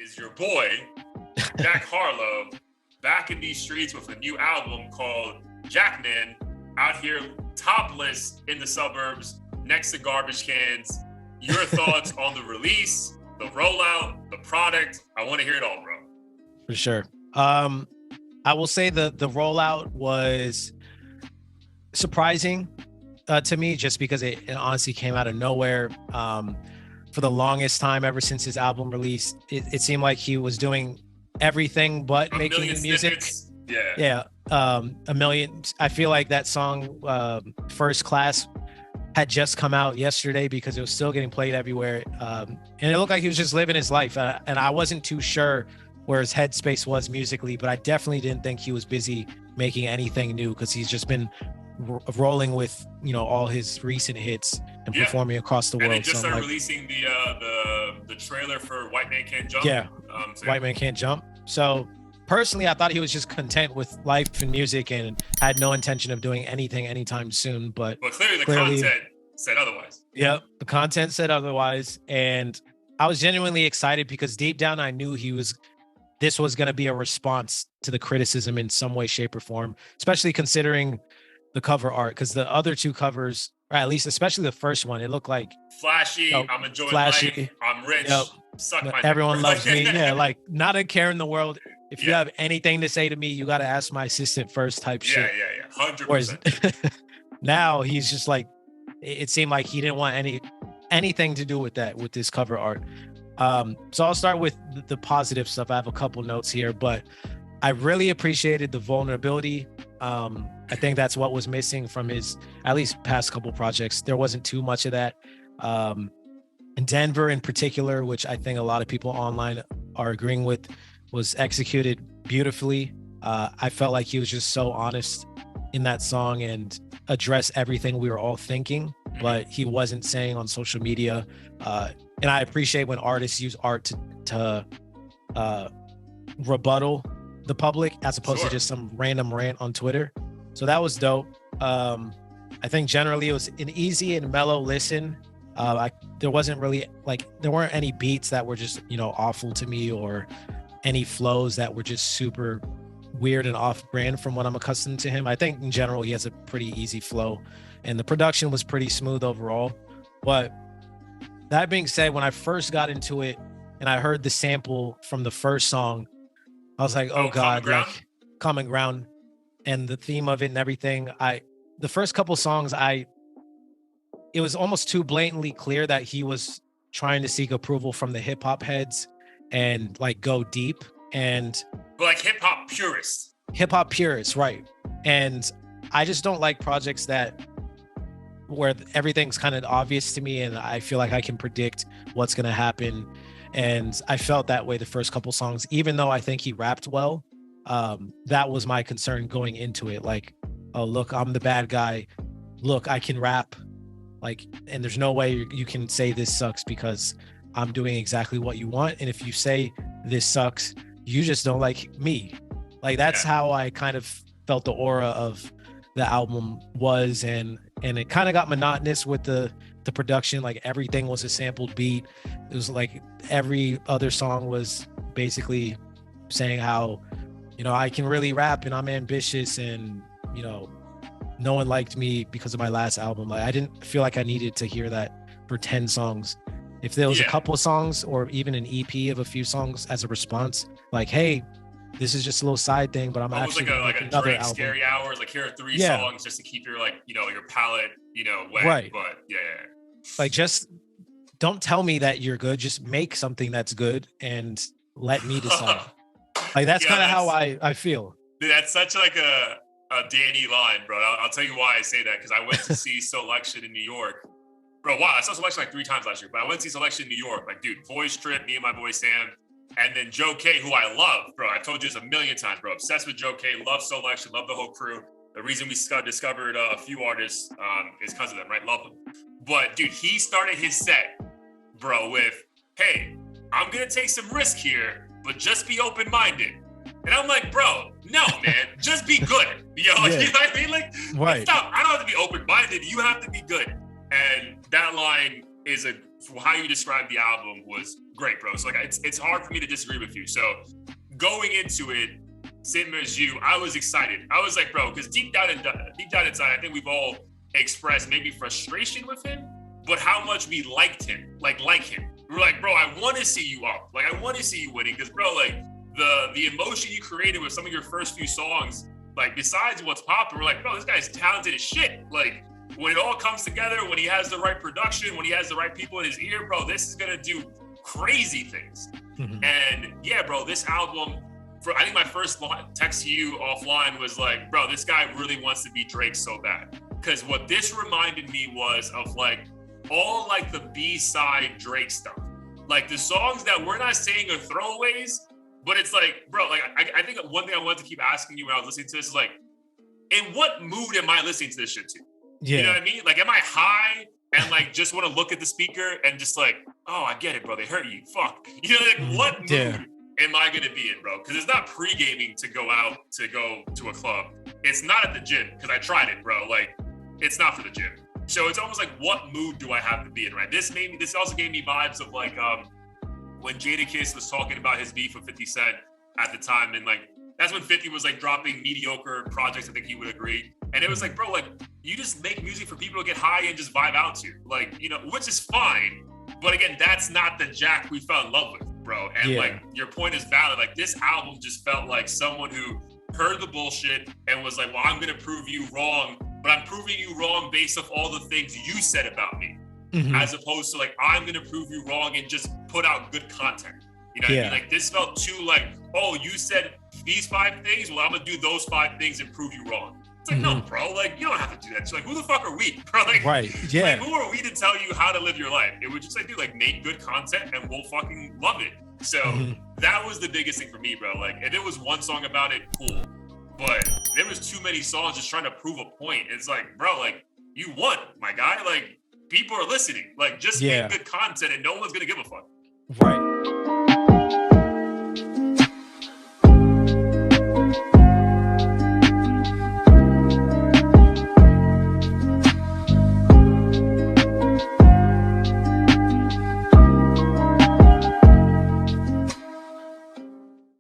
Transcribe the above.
is your boy, Jack Harlow, back in these streets with a new album called Jackman, out here topless in the suburbs next to garbage cans. Your thoughts on the release, the rollout, the product? I want to hear it all, bro. For sure. I will say the rollout was surprising to me, just because it honestly came out of nowhere. For the longest time, ever since his album release, it seemed like he was doing everything but making music. Yeah. A million. I feel like that song, First Class, had just come out yesterday because it was still getting played everywhere. And it looked like he was just living his life. And I wasn't too sure where his headspace was musically, but I definitely didn't think he was busy making anything new, because he's just been rolling with, all his recent hits and performing across the world. And they just started releasing the trailer for White Man Can't Jump. Yeah, White Man Can't Jump. So personally, I thought he was just content with life and music and had no intention of doing anything anytime soon. But clearly the content said otherwise. Yeah, the content said otherwise. And I was genuinely excited because deep down I knew this was going to be a response to the criticism in some way, shape, or form, especially considering the cover art, because the other two covers, or at least especially the first one, it looked like flashy. I'm enjoying life. I'm rich. Suck my everyone loves me. Yeah, like not a care in the world. If you have anything to say to me, you got to ask my assistant first type shit. Yeah. 100%. Now he's just like, it seemed like he didn't want anything to do with that, with this cover art. So I'll start with the positive stuff. I have a couple notes here, but I really appreciated the vulnerability. I think that's what was missing from his, at least past couple projects. There wasn't too much of that. In Denver in particular, which I think a lot of people online are agreeing with, was executed beautifully. I felt like he was just so honest in that song and addressed everything we were all thinking, but he wasn't saying on social media. And I appreciate when artists use art to rebuttal the public as opposed to just some random rant on Twitter. So that was dope. I think generally it was an easy and mellow listen. There wasn't really there weren't any beats that were just, awful to me, or any flows that were just super weird and off brand from what I'm accustomed to him. I think in general, he has a pretty easy flow and the production was pretty smooth overall. But that being said, when I first got into it and I heard the sample from the first song, I was like, oh God, Common Ground, and the theme of it and everything. The first couple songs, it was almost too blatantly clear that he was trying to seek approval from the hip hop heads and go deep, but hip hop purists, right? And I just don't like projects where everything's kind of obvious to me and I feel like I can predict what's going to happen. And I felt that way the first couple songs, even though I think he rapped well. That was my concern going into it. Oh, look, I'm the bad guy. Look, I can rap. And there's no way you can say this sucks because I'm doing exactly what you want. And if you say this sucks, you just don't like me. That's how I kind of felt the aura of the album was. And it kind of got monotonous with the production. Everything was a sampled beat. It was every other song was basically saying how, I can really rap and I'm ambitious and, no one liked me because of my last album. I didn't feel like I needed to hear that for 10 songs. If there was a couple of songs or even an EP of a few songs as a response, hey, this is just a little side thing, but I'm actually like a another Drake album. Scary Hours, here are 3 songs just to keep your your palate, wet. Right. But just don't tell me that you're good. Just make something that's good and let me decide. That's kind of how I feel. Dude, that's such a Danny line, bro. I'll tell you why I say that, because I went to see Selection in New York. Bro, wow, I saw Selection 3 times last year, but I went to see Selection in New York. Dude, Voice Trip, me and my boy Sam, and then Joe K, who I love, bro. I've told you this a million times, bro. Obsessed with Joe K, love Selection, love the whole crew. The reason we discovered a few artists is because of them, right? Love them. But, dude, he started his set, bro, with, hey, I'm going to take some risk here, but just be open-minded. And I'm like, bro, no, man, just be good. You know what I mean? Right. Stop. I don't have to be open-minded. You have to be good. And that line is how you describe the album was great, bro. So like it's hard for me to disagree with you. So going into it, same as you, I was excited. I was like, bro, because deep down inside, I think we've all expressed maybe frustration with him, but how much we liked him, like him. We were like, bro, I want to see you up. Like, I want to see you winning. Because, bro, like, the emotion you created with some of your first few songs, like, besides what's popping, we're like, bro, this guy's talented as shit. Like, when it all comes together, when he has the right production, when he has the right people in his ear, bro, this is going to do crazy things. Mm-hmm. And, yeah, bro, this album, I think my first text to you offline was like, bro, this guy really wants to be Drake so bad. Because what this reminded me was of, like, all, like, the B-side Drake stuff. Like, the songs that we're not saying are throwaways, but it's like, bro, like, I think one thing I wanted to keep asking you when I was listening to this is, like, in what mood am I listening to this shit to? Yeah. You know what I mean? Like, am I high and, like, just want to look at the speaker and just, like, oh, I get it, bro. They hurt you. Fuck. You know, like, what mood am I going to be in, bro? Because it's not pre-gaming to go out to go to a club. It's not at the gym, because I tried it, bro. Like, it's not for the gym. So it's almost like, what mood do I have to be in, right? This also gave me vibes of, like, when Jadakiss was talking about his beef with 50 Cent at the time. And, like, that's when 50 was, like, dropping mediocre projects. I think he would agree. And it was like, bro, like, you just make music for people to get high and just vibe out to. Like, you know, which is fine. But again, that's not the Jack we fell in love with, bro. And like, your point is valid. Like, this album just felt like someone who heard the bullshit and was like, well, I'm going to prove you wrong, but I'm proving you wrong based off all the things you said about me, as opposed to, like, I'm going to prove you wrong and just put out good content. You know what I mean? Like, this felt too like, oh, you said these 5 things, well, I'm going to do those 5 things and prove you wrong. It's like, no, bro, like, you don't have to do that. So, like, who the fuck are we, bro? Like, like, who are we to tell you how to live your life? It would just, like, dude, like, make good content and we'll fucking love it. So that was the biggest thing for me, bro. Like, if it was one song about it, cool. But there was too many songs just trying to prove a point. It's like, bro, like, you won, my guy. Like, people are listening. Like, just make good content and no one's going to give a fuck. Right.